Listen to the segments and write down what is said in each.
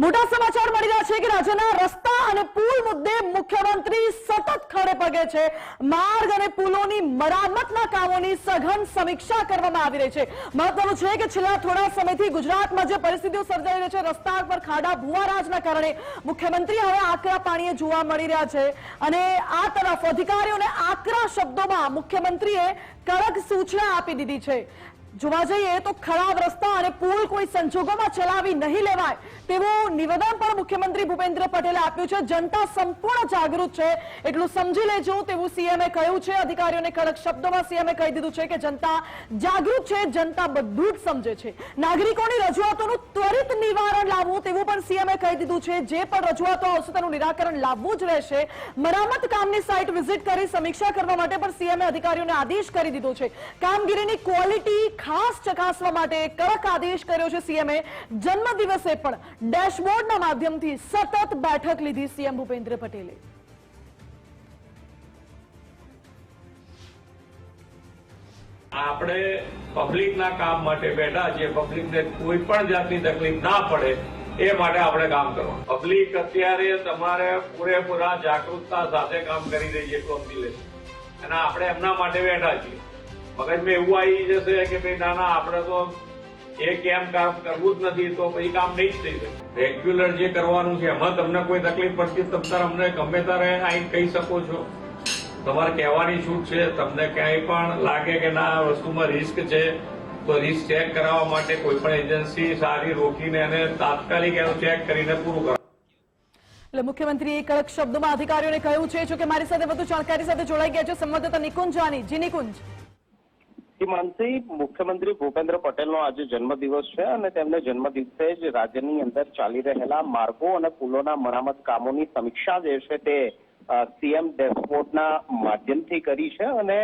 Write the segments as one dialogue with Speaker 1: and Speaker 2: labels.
Speaker 1: મોટા સમાચાર મળી રહ્યા છે કે રાજ્યના રસ્તા અને પુલ મુદ્દે મુખ્યમંત્રી સતત ખડે પગે છે। માર્ગ અને પુલોની મરામતના કામોની સઘન સમીક્ષા કરવામાં આવી રહી છે। મહત્વનું છે કે છેલ્લા થોડા સમયથી ગુજરાતમાં જે પરિસ્થિતિઓ સર્જાઈ રહી છે, રસ્તા પર ખાડા ભૂવારાજના કારણે મુખ્યમંત્રી હવે આકરા પાણીએ જોવા મળી રહ્યા છે અને આ તરફ અધિકારીઓને આકરા શબ્દોમાં મુખ્યમંત્રીએ કડક સૂચના આપી દીધી છે। જોવા જઈએ તો ખરાબ રસ્તા અને પુલ કોઈ સંજોગોમાં ચલાવી નહીં લેવાય તેવું નિવેદન પણ મુખ્યમંત્રી ભૂપેન્દ્ર પટેલે આપ્યું છે। જનતા સંપૂર્ણ જાગૃત છે એટલું સમજી લેજો તેવું સીએમએ કહ્યું છે। અધિકારીઓને કડક શબ્દોમાં સીએમએ કહી દીધું છે કે જનતા જાગૃત છે, જનતા બધું જ સમજે છે। નાગરિકોની રજૂઆતોનું ત્વરિત નિવારણ લાવવું તેવું પણ સીએમએ કહી દીધું છે। જે પણ રજૂઆતો આવશે તેનું નિરાકરણ લાવવું જ રહેશે। મરામત કામની સાઇટ વિઝિટ કરી સમીક્ષા કરવા માટે પણ સીએમએ અધિકારીઓને આદેશ કરી દીધો છે। કામગીરીની ક્વોલિટી ખાસ ચકાસવા માટે કડક આદેશ કર્યો છે સીએમએ। જન્મદિવસે પણ ડેશબોર્ડના માધ્યમથી સતત બેઠક લીધી સીએમ ભૂપેન્દ્ર પટેલે।
Speaker 2: આપણે પબ્લિકના કામ માટે બેઠા છીએ। પબ્લિકને કોઈ પણ જાતની તકલીફ ના પડે એ માટે આપણે કામ કરવાનું। પબ્લિક અત્યારે તમારે પૂરેપૂરા જાગૃતતા સાથે કામ કરી રહી છે એટલું સમજી લેજો અને આપણે એમના માટે બેઠા છીએ। મગજમાં એવું આવી જશે કે ભાઈ ના આપણે તો એ કેમ કામ કરવું જ નથી તો પછી કામ નહીં જ થઈ શકે। રેગ્યુલર જે કરવાનું છે એમાં તમને કોઈ તકલીફ પડતી તમ અમને ગમે ત્યારે આવીને કહી શકો છો। તમારે કહેવાની છૂટ છે। તમને ક્યાંય પણ લાગે કે ના વસ્તુમાં રિસ્ક છે તો રિસ્ક ચેક કરાવવા માટે કોઈ પણ એજન્સી સારી રોકીને એને તાત્કાલિક એનું ચેક કરીને પૂરું કરો।
Speaker 1: એટલે મુખ્યમંત્રીએ કડક શબ્દોમાં અધિકારીઓને કહ્યું છે। જો કે મારી સાથે વધુ જાણકારી સાથે જોડાઈ ગયા છે સંવાદદાતા નિકુંજ જાની। જી નિકુંજ।
Speaker 3: માનસી, મુખ્યમંત્રી ભૂપેન્દ્ર પટેલનો આજે જન્મદિવસ છે અને તેમને જન્મદિવસે જ રાજ્યની અંદર ચાલી રહેલા માર્ગો અને પુલોના મરામત કામોની સમીક્ષા જે છે તે સીએમ ડેશબોર્ડના માધ્યમથી કરી છે અને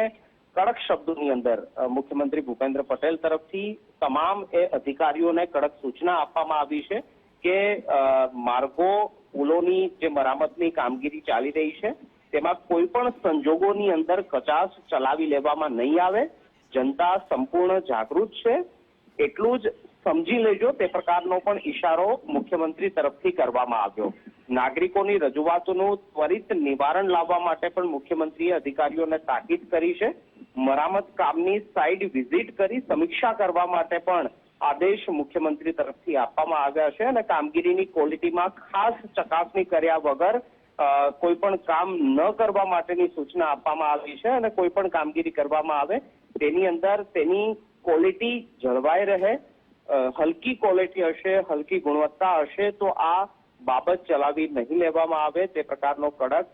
Speaker 3: કડક શબ્દોની અંદર મુખ્યમંત્રી ભૂપેન્દ્ર પટેલ તરફથી તમામ એ અધિકારીઓને કડક સૂચના આપવામાં આવી છે કે માર્ગો પુલોની જે મરામતની કામગીરી ચાલી રહી છે તેમાં કોઈ પણ સંજોગોની અંદર કચાશ ચલાવી લેવામાં નહીં આવે। જનતા સંપૂર્ણ જાગૃત છે એટલું જ સમજી લેજો તે પ્રકારનો પણ ઈશારો મુખ્યમંત્રી તરફથી કરવામાં આવ્યો। નાગરિકોની રજૂઆતોનું ત્વરિત નિવારણ લાવવા માટે પણ મુખ્યમંત્રીએ અધિકારીઓને તાકીદ કરી છે। મરામત કામની સાઇટ વિઝિટ કરી સમીક્ષા કરવા માટે પણ આદેશ મુખ્યમંત્રી તરફથી આપવામાં આવ્યા છે અને કામગીરીની ક્વોલિટીમાં ખાસ ચકાસણી કર્યા વગર કોઈ પણ કામ ન કરવા માટેની સૂચના આપવામાં આવી છે અને કોઈ પણ કામગીરી કરવામાં આવે તેની અંદર તેની ક્વોલિટી જળવાઈ રહે। હલકી ક્વોલિટી હશે, હલકી ગુણવત્તા હશે તો આ બાબત ચલાવી નહીં લેવામાં આવે તે પ્રકારનો કડક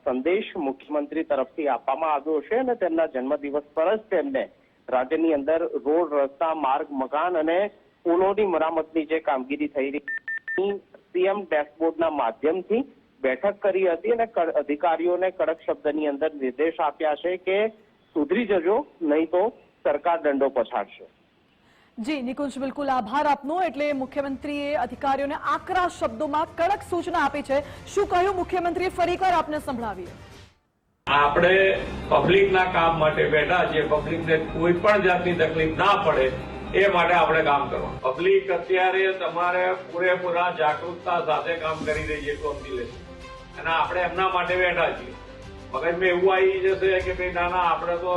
Speaker 3: સંદેશ મુખ્યમંત્રી તરફથી આપવામાં આવ્યો છે અને તેમના જન્મદિવસ પર જ તેમને રાજ્યની અંદર રોડ, રસ્તા, માર્ગ, મકાન અને પુલોની મરામતની જે કામગીરી થઈ રહી સીએમ ડેશબોર્ડના માધ્યમથી બેઠક કરી હતી અને અધિકારીઓને કડક શબ્દની અંદર નિર્દેશ આપ્યા છે કે સુધરી જજો નહીં તો સરકાર દંડો પછાડશે।
Speaker 1: જી નિકુંજ, બિલકુલ આભાર આપનો। એટલે મુખ્યમંત્રીએ અધિકારીઓને આકરા શબ્દોમાં કડક સૂચના આપી છે। શું કહ્યું મુખ્યમંત્રીએ ફરીવાર આપને સંભળાવીએ।
Speaker 2: આપણે પબ્લિકના કામ માટે બેઠા છીએ। પબ્લિકને કોઈ પણ જાતની તકલીફ ના પડે એ માટે આપણે કામ કરવાનું। પબ્લિક અત્યારે તમારે પૂરેપૂરા જાગૃતતા સાથે કામ કરી રહી છે એટલું સમજી લેજો અને આપણે એમના માટે બેઠા છીએ। મગજમાં એવું આવી જશે કે ભાઈ ના આપણે તો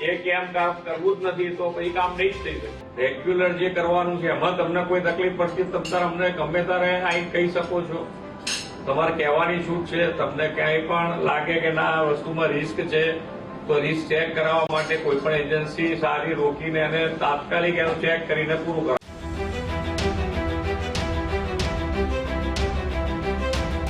Speaker 2: એ કેમ કામ કરવું જ નથી તો પછી કામ નહીં જ થઈ શકે। રેગ્યુલર જે કરવાનું છે એમાં તમને કોઈ તકલીફ પડતી તમ અમને ગમે ત્યારે આવીને કહી શકો છો। તમારે કહેવાની છૂટ છે। તમને ક્યાંય પણ લાગે કે ના વસ્તુમાં રિસ્ક છે તો રિસ્ક ચેક કરાવવા માટે કોઈ પણ એજન્સી સારી રોકીને એને તાત્કાલિક એનું ચેક કરીને પૂરું કરો।